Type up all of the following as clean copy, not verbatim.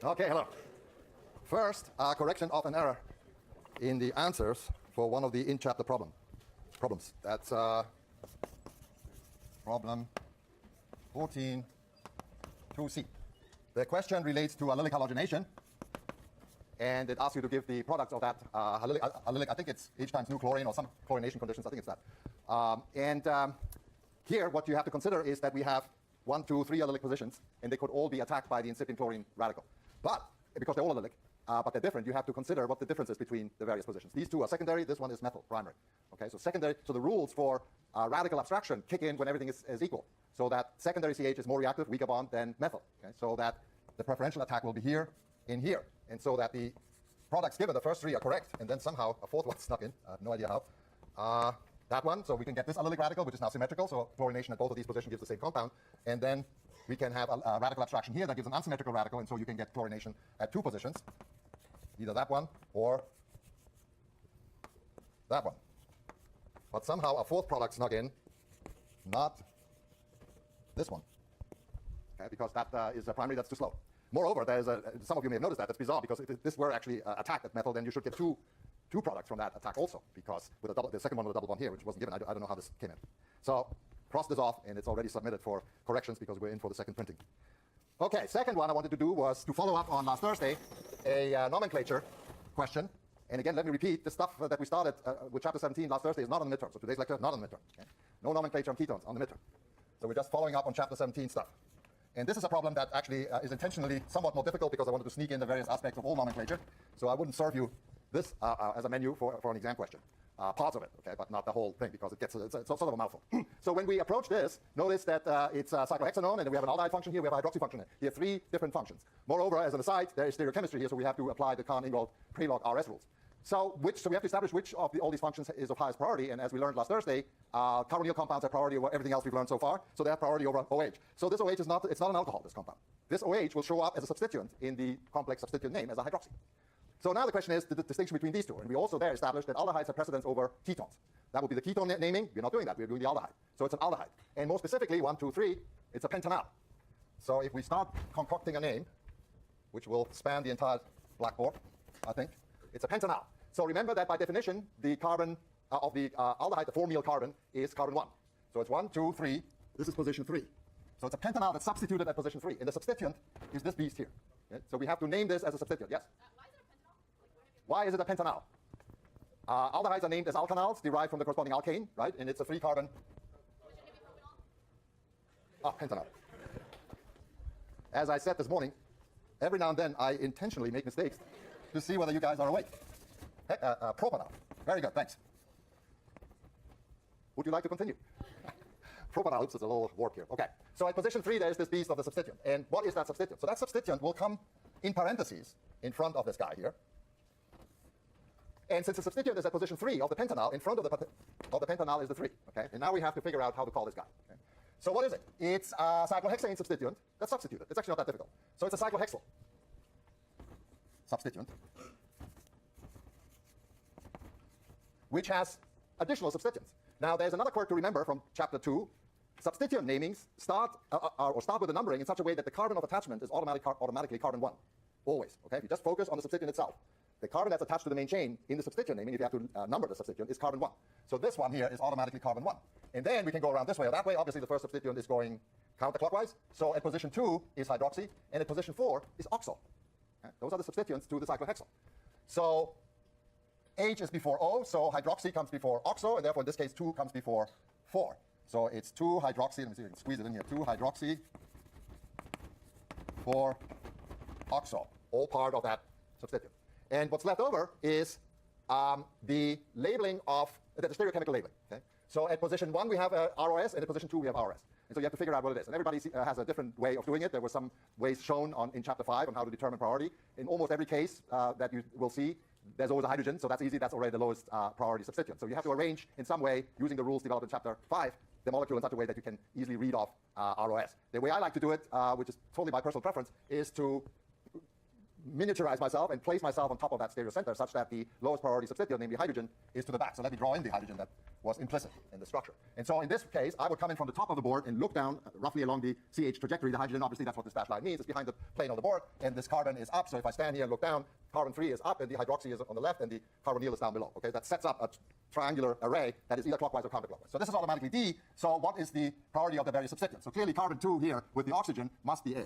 Okay, hello. First, a correction of an error in the answers for one of the in-chapter problems. That's problem 14 2C. The question relates to allylic halogenation, and it asks you to give the products of that allylic, I think it's H times nu chlorine or some chlorination conditions, I think it's that. Here what you have to consider is that we have 1, 2, 3 allylic positions, and they could all be attacked by the incipient chlorine radical. But because they're all allylic, but they're different, you have to consider what the difference is between the various positions. These two are secondary, this one is methyl primary. Okay, so secondary, so the rules for radical abstraction kick in when everything is equal. So that secondary CH is more reactive, weaker bond than methyl. Okay, so that the preferential attack will be here in here. And so that the products given, the first three are correct, and then somehow a fourth one snuck in. I have no idea how. That one, so we can get this allylic radical, which is now symmetrical, so chlorination at both of these positions gives the same compound. And then we can have a radical abstraction here that gives an unsymmetrical radical, and so you can get chlorination at two positions, either that one or that one. But somehow a fourth product snuck in, not this one, okay, because that is a primary that's too slow. Moreover, there's some of you may have noticed that's bizarre, because if this were actually attacked at methyl, then you should get two products from that attack also, because with the second one with a double bond here, which wasn't given, I don't know how this came in. So cross this off, and it's already submitted for corrections because we're in for the second printing. Okay, second one I wanted to do was to follow up on last Thursday a nomenclature question. And again, let me repeat, the stuff that we started with chapter 17 last Thursday is not on the midterm. So today's lecture, not on the midterm. Okay? No nomenclature on ketones on the midterm. So we're just following up on chapter 17 stuff. And this is a problem that actually is intentionally somewhat more difficult, because I wanted to sneak in the various aspects of all nomenclature. So I wouldn't serve you this as a menu for an exam question. Parts of it, okay, but not the whole thing, because it's sort of a mouthful. So when we approach this, notice that it's a cyclohexanone, and then we have an aldehyde function here, we have a hydroxy function here. Three different functions. Moreover, as an aside, there is stereochemistry here, so we have to apply the Kahn-Ingold-Prelog RS rules. So we have to establish which of all these functions is of highest priority, and as we learned last Thursday, carbonyl compounds have priority over everything else we've learned so far, so they have priority over OH. So this OH is not an alcohol, this compound. This OH will show up as a substituent in the complex substituent name as a hydroxy. So now the question is the distinction between these two, and we also there established that aldehydes have precedence over ketones. That would be the ketone naming. We're not doing that, we're doing the aldehyde. So it's an aldehyde. And more specifically, 1, 2, 3, it's a pentanal. So if we start concocting a name, which will span the entire blackboard, I think, it's a pentanal. So remember that by definition, the carbon of the aldehyde, the 4-methyl carbon, is carbon 1. So it's 1, 2, 3. This is position 3. So it's a pentanal that's substituted at position 3. And the substituent is this beast here. Okay? So we have to name this as a substituent. Yes? Why is it a pentanal? Aldehydes are named as alkanals, derived from the corresponding alkane, right? And it's a 3-carbon. Pentanal. As I said this morning, every now and then I intentionally make mistakes to see whether you guys are awake. Propanol. Very good, thanks. Would you like to continue? Propanol, oops, there's a little warp here. Okay, so at position 3 there's this beast of the substituent. And what is that substituent? So that substituent will come in parentheses in front of this guy here. And since the substituent is at position 3 of the pentanal, in front of the pentanal is the 3. Okay, and now we have to figure out how to call this guy. Okay? So what is it? It's a cyclohexane substituent that's substituted. It's actually not that difficult. So it's a cyclohexyl substituent, which has additional substituents. Now there's another quirk to remember from chapter 2. Substituent namings start with the numbering in such a way that the carbon of attachment is automatically carbon 1. Always. Okay? If you just focus on the substituent itself, the carbon that's attached to the main chain in the substituent naming, if you have to number the substituent, is carbon 1. So this one here is automatically carbon 1. And then we can go around this way or that way. Obviously the first substituent is going counterclockwise. So at position 2 is hydroxy, and at position 4 is oxo. Okay? Those are the substituents to the cyclohexyl. So H is before O, so hydroxy comes before oxo, and therefore in this case 2 comes before 4. So it's 2-hydroxy, let me see if I can squeeze it in here, 2-hydroxy 4-oxo, all part of that substituent. And what's left over is the labeling of the stereochemical labeling. Okay? So at position 1 we have ROS, and at position 2 we have RS. And so you have to figure out what it is. And everybody has a different way of doing it. There were some ways shown in chapter 5 on how to determine priority. In almost every case that you will see, there's always a hydrogen, so that's easy. That's already the lowest priority substituent. So you have to arrange in some way, using the rules developed in chapter 5, the molecule in such a way that you can easily read off ROS. The way I like to do it, which is totally my personal preference, is to miniaturize myself and place myself on top of that stereocenter such that the lowest priority substituent, namely hydrogen, is to the back. So let me draw in the hydrogen that was implicit in the structure. And so in this case, I would come in from the top of the board and look down roughly along the CH trajectory. The hydrogen, obviously, that's what this dashed line means. It's behind the plane on the board, and this carbon is up. So if I stand here and look down, carbon 3 is up, and the hydroxy is on the left, and the carbonyl is down below. Okay, that sets up a triangular array that is either clockwise or counterclockwise. So this is automatically D. So what is the priority of the various substituents? So clearly carbon 2 here with the oxygen must be A.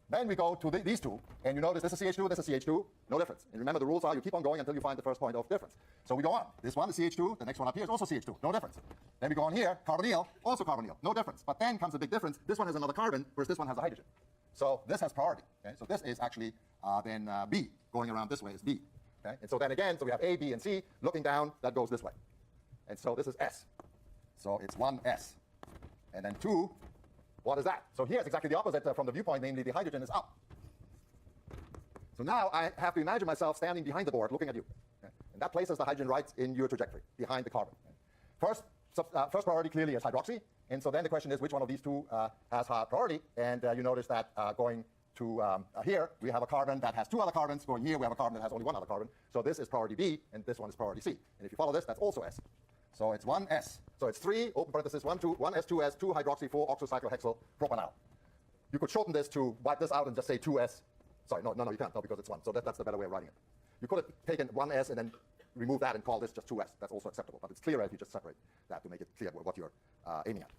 Then we go to these two, and you notice this is CH2, this is CH2, no difference. And remember, the rules are you keep on going until you find the first point of difference. So we go on. This one is CH2, the next one up here is also CH2, no difference. Then we go on here, carbonyl, also carbonyl, no difference. But then comes a big difference. This one has another carbon, whereas this one has a hydrogen. So this has priority. Okay? So this is actually then B. Going around this way is B. Okay? And so then again, so we have A, B, and C. Looking down, that goes this way. And so this is S. So it's 1S. And then 2. What is that? So here's exactly the opposite from the viewpoint, namely the hydrogen is up. So now I have to imagine myself standing behind the board looking at you. Okay? And that places the hydrogen right in your trajectory, behind the carbon. Okay? First priority clearly is hydroxy. And so then the question is which one of these two has high priority. And you notice that going to here, we have a carbon that has 2 other carbons. Going here, we have a carbon that has only 1 other carbon. So this is priority B, and this one is priority C. And if you follow this, that's also S. So it's 1S. So it's 3, open parenthesis, 1S, 2S, 2 hydroxy, 4 oxocyclohexyl propanol. You could shorten this to wipe this out and just say 2S. Sorry, no, you can't, no, because it's 1. So that's the better way of writing it. You could have taken 1S and then remove that and call this just 2S. That's also acceptable. But it's clearer if you just separate that to make it clear what you're aiming at.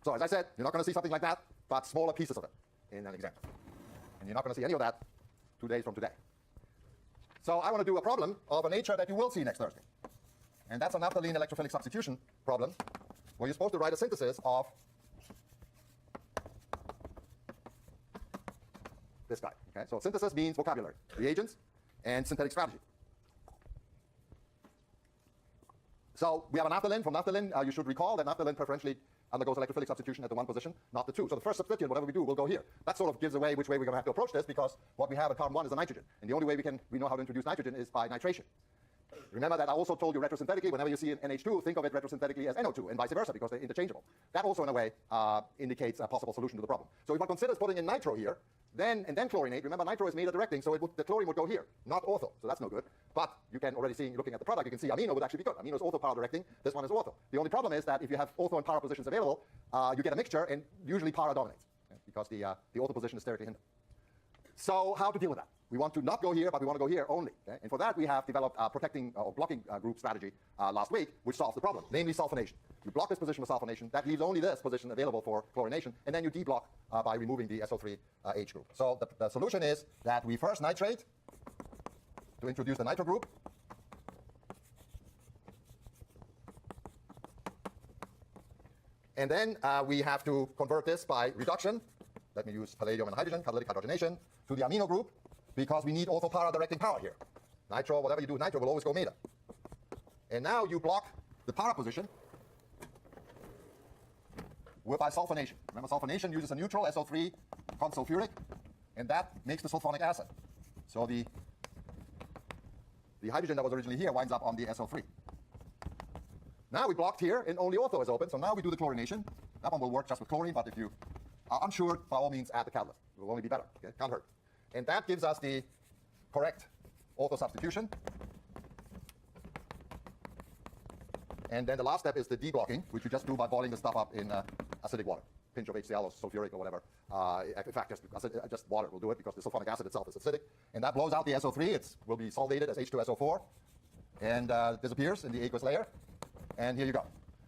So as I said, you're not going to see something like that, but smaller pieces of it in an example. And you're not going to see any of that 2 days from today. So I want to do a problem of a nature that you will see next Thursday. And that's a naphthalene electrophilic substitution problem, where you're supposed to write a synthesis of this guy. Okay? So synthesis means vocabulary, reagents, and synthetic strategy. So we have a naphthalene. From naphthalene, you should recall that naphthalene preferentially undergoes electrophilic substitution at the 1 position, not the 2. So the first substituent, whatever we do, will go here. That sort of gives away which way we're going to have to approach this, because what we have at carbon 1 is a nitrogen. And the only way we know how to introduce nitrogen is by nitration. Remember that I also told you retrosynthetically, whenever you see an NH2, think of it retrosynthetically as NO2, and vice versa, because they're interchangeable. That also, in a way, indicates a possible solution to the problem. So if one considers putting in nitro here, and then chlorinate, remember nitro is meter directing, so the chlorine would go here, not ortho. So that's no good. But you can already see, looking at the product, you can see amino would actually be good. Amino is ortho para directing, this one is ortho. The only problem is that if you have ortho and para positions available, you get a mixture, and usually para dominates, okay? Because the ortho position is sterically hindered. So how to deal with that? We want to not go here, but we want to go here only. Okay? And for that, we have developed a protecting or blocking group strategy last week, which solves the problem, namely sulfonation. You block this position with sulfonation. That leaves only this position available for chlorination, and then you deblock by removing the SO3H group. So the solution is that we first nitrate to introduce the nitro group. And then we have to convert this by reduction. Let me use palladium and hydrogen, catalytic hydrogenation, to the amino group, because we need ortho para directing power here. Nitro, whatever you do with nitro, will always go meta. And now you block the para position by sulfonation. Remember, sulfonation uses a neutral, SO3 consulfuric, and that makes the sulfonic acid. So the hydrogen that was originally here winds up on the SO3. Now we blocked here, and only ortho is open, so now we do the chlorination. That one will work just with chlorine, but if you are unsure, by all means add the catalyst. It will only be better. Okay? Can't hurt. And that gives us the correct ortho substitution. And then the last step is the deblocking, which you just do by boiling the stuff up in acidic water. Pinch of HCl or sulfuric or whatever. In fact, just water will do it, because the sulfonic acid itself is acidic. And that blows out the SO3. It will be solvated as H2SO4 and disappears in the aqueous layer. And here you go.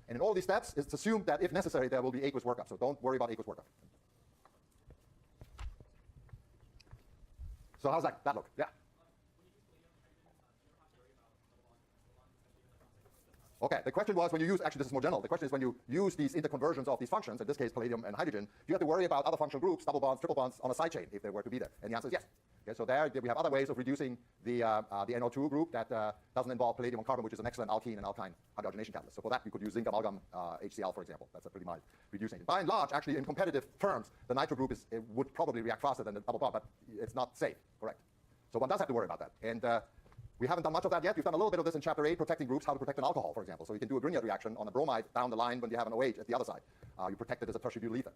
And in all these steps, it's assumed that if necessary, there will be aqueous workup. So don't worry about aqueous workup. So how's that look? Yeah. Okay, the question was when you use, actually this is more general, the question is when you use these interconversions of these functions, in this case palladium and hydrogen, do you have to worry about other functional groups, double bonds, triple bonds on a side chain if they were to be there? And the answer is yes. Okay, so there we have other ways of reducing the NO2 group that doesn't involve palladium and carbon, which is an excellent alkene and alkyne hydrogenation catalyst. So for that, you could use zinc amalgam HCl, for example. That's a pretty mild reducing agent. By and large, actually, in competitive terms, the nitro group would probably react faster than the double bond, but it's not safe, correct? So one does have to worry about that. And we haven't done much of that yet. We've done a little bit of this in Chapter 8, protecting groups, how to protect an alcohol, for example. So you can do a Grignard reaction on a bromide down the line when you have an OH at the other side. You protect it as a tertiary butyl ether.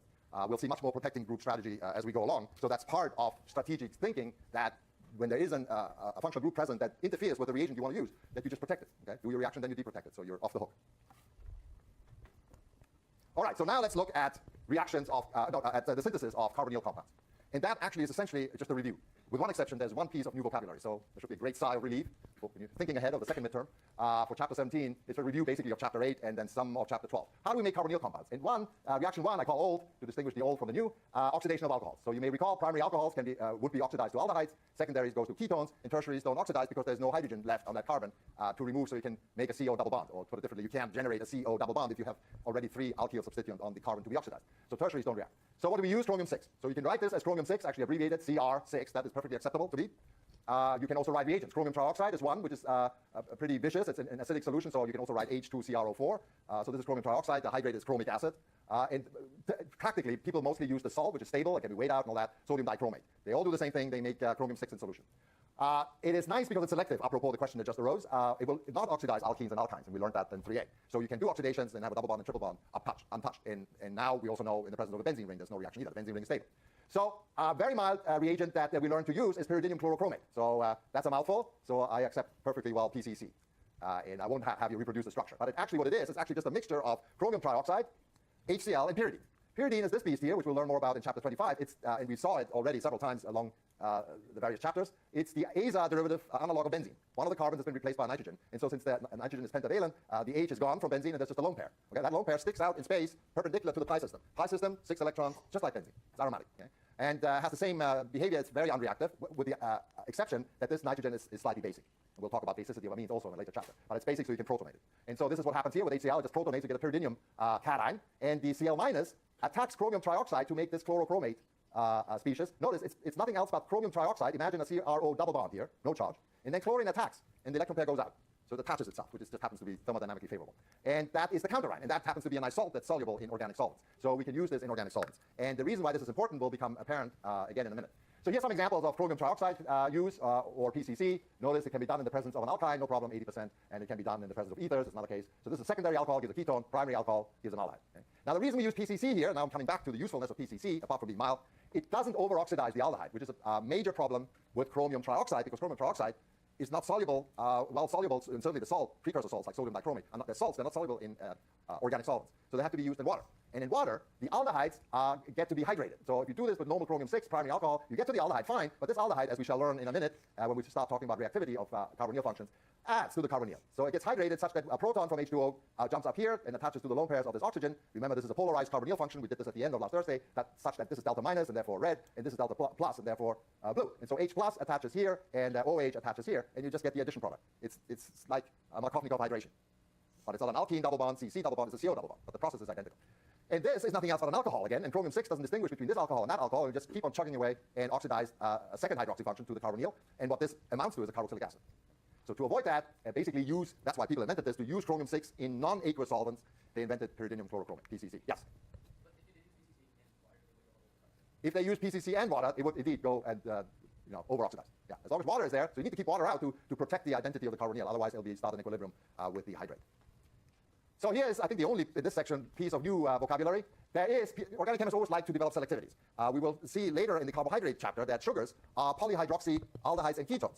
We'll see much more protecting group strategy as we go along. So that's part of strategic thinking, that when there is a functional group present that interferes with the reagent you want to use, that you just protect it. Okay? Do your reaction, then you deprotect it, so you're off the hook. All right, so now let's look at reactions of, at the synthesis of carbonyl compounds. And that actually is essentially just a review. With one exception, there's one piece of new vocabulary. So there should be a great sigh of relief when you're thinking ahead of the second midterm. For chapter 17, it's a review basically of chapter 8 and then some of chapter 12. How do we make carbonyl compounds? In reaction 1, I call old to distinguish the old from the new, oxidation of alcohols. So you may recall primary alcohols would be oxidized to aldehydes, secondaries goes to ketones, and tertiaries don't oxidize because there's no hydrogen left on that carbon to remove, so you can make a CO double bond. Or to put it differently, you can't generate a CO double bond if you have already 3 alkyl substituent on the carbon to be oxidized. So tertiaries don't react. So what do we use? Chromium-6. So you can write this as chromium-6, actually abbreviated CR6. That is perfectly acceptable to me. You can also write reagents. Chromium trioxide is one, which is pretty vicious. It's an acidic solution, so you can also write H2CrO4. So this is chromium trioxide. The hydrate is chromic acid. And practically, people mostly use the salt, which is stable. It can be weighed out and all that, sodium dichromate. They all do the same thing. They make chromium-6 in solution. It is nice because it's selective, apropos the question that just arose. It will not oxidize alkenes and alkynes, and we learned that in 3A. So you can do oxidations and have a double bond and triple bond untouched. And now we also know in the presence of a benzene ring, there's no reaction either. The benzene ring is stable. So a very mild reagent that we learned to use is pyridinium chlorochromate. So that's a mouthful, so I accept perfectly well PCC. And I won't have you reproduce the structure. But actually what it is actually just a mixture of chromium trioxide, HCl, and pyridine. Pyridine is this beast here, which we'll learn more about in chapter 25. And we saw it already several times along the various chapters. It's the aza derivative analog of benzene. One of the carbons has been replaced by nitrogen. And so since that nitrogen is pentavalent, the H is gone from benzene, and there's just a lone pair. Okay? That lone pair sticks out in space perpendicular to the pi system. Pi system, 6 electrons, just like benzene. It's aromatic. Okay? And has the same behavior. It's very unreactive, with the exception that this nitrogen is slightly basic. And we'll talk about basicity of amines also in a later chapter. But it's basic, so you can protonate it. And so this is what happens here with HCl. It just protonates to get a pyridinium cation. And the Cl- attacks chromium trioxide to make this chlorochromate species. Notice it's nothing else but chromium trioxide. Imagine a CRO double bond here, no charge. And then chlorine attacks, and the electron pair goes out. So it attaches itself, which just happens to be thermodynamically favorable. And that is the counterion, and that happens to be a nice salt that's soluble in organic solvents. So we can use this in organic solvents. And the reason why this is important will become apparent again in a minute. So here's some examples of chromium trioxide use or PCC. Notice it can be done in the presence of an alkyne, no problem, 80%, and it can be done in the presence of ethers, it's another case. So this is a secondary alcohol, gives a ketone, primary alcohol gives an aldehyde. Okay? Now the reason we use PCC here, now I'm coming back to the usefulness of PCC, apart from being mild, it doesn't over-oxidize the aldehyde, which is a major problem with chromium trioxide, because chromium trioxide is not soluble, well soluble, and certainly the salt, precursor salts like sodium dichromate, they're salts, they're not soluble in organic solvents. So they have to be used in water. And in water, the aldehydes get to be hydrated. So if you do this with normal chromium-6, primary alcohol, you get to the aldehyde fine, but this aldehyde, as we shall learn in a minute, when we start talking about reactivity of carbonyl functions, adds to the carbonyl. So it gets hydrated such that a proton from H2O jumps up here and attaches to the lone pairs of this oxygen. Remember, this is a polarized carbonyl function. We did this at the end of last Thursday, such that this is delta minus and therefore red, and this is delta plus and therefore blue. And so H plus attaches here, and OH attaches here, and you just get the addition product. It's like Markovnikov hydration. But it's not an alkene double bond, CC double bond, it's a CO double bond, but the process is identical. And this is nothing else but an alcohol again, and chromium-6 doesn't distinguish between this alcohol and that alcohol, and just keep on chugging away and oxidize a second hydroxy function to the carbonyl, and what this amounts to is a carboxylic acid. So to avoid that, basically that's why people invented this, to use chromium-6 in non-aqueous solvents, they invented pyridinium chlorochromate, PCC. Yes? If they use PCC and water, it would indeed go and over-oxidize. Yeah, as long as water is there, so you need to keep water out to protect the identity of the carbonyl, otherwise it'll be start in equilibrium with the hydrate. So here is, I think, the only, in this section, piece of new vocabulary. Organic chemists always like to develop selectivities. We will see later in the carbohydrate chapter that sugars are polyhydroxy aldehydes and ketones.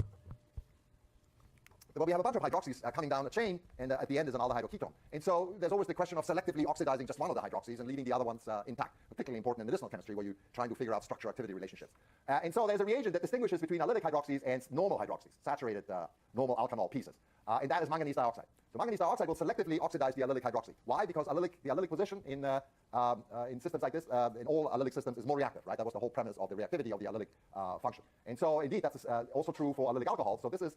Well, we have a bunch of hydroxys coming down the chain, and at the end is an aldehyde or ketone. And so there's always the question of selectively oxidizing just one of the hydroxys and leaving the other ones intact, particularly important in medicinal chemistry where you're trying to figure out structure-activity relationships. And so there's a reagent that distinguishes between allylic hydroxys and normal hydroxys, saturated normal alkanol pieces, and that is manganese dioxide. So manganese dioxide will selectively oxidize the allylic hydroxy. Why? Because the allylic position in systems like this, in all allylic systems, is more reactive, right? That was the whole premise of the reactivity of the allylic function. And so indeed, that's also true for allylic alcohols. So this is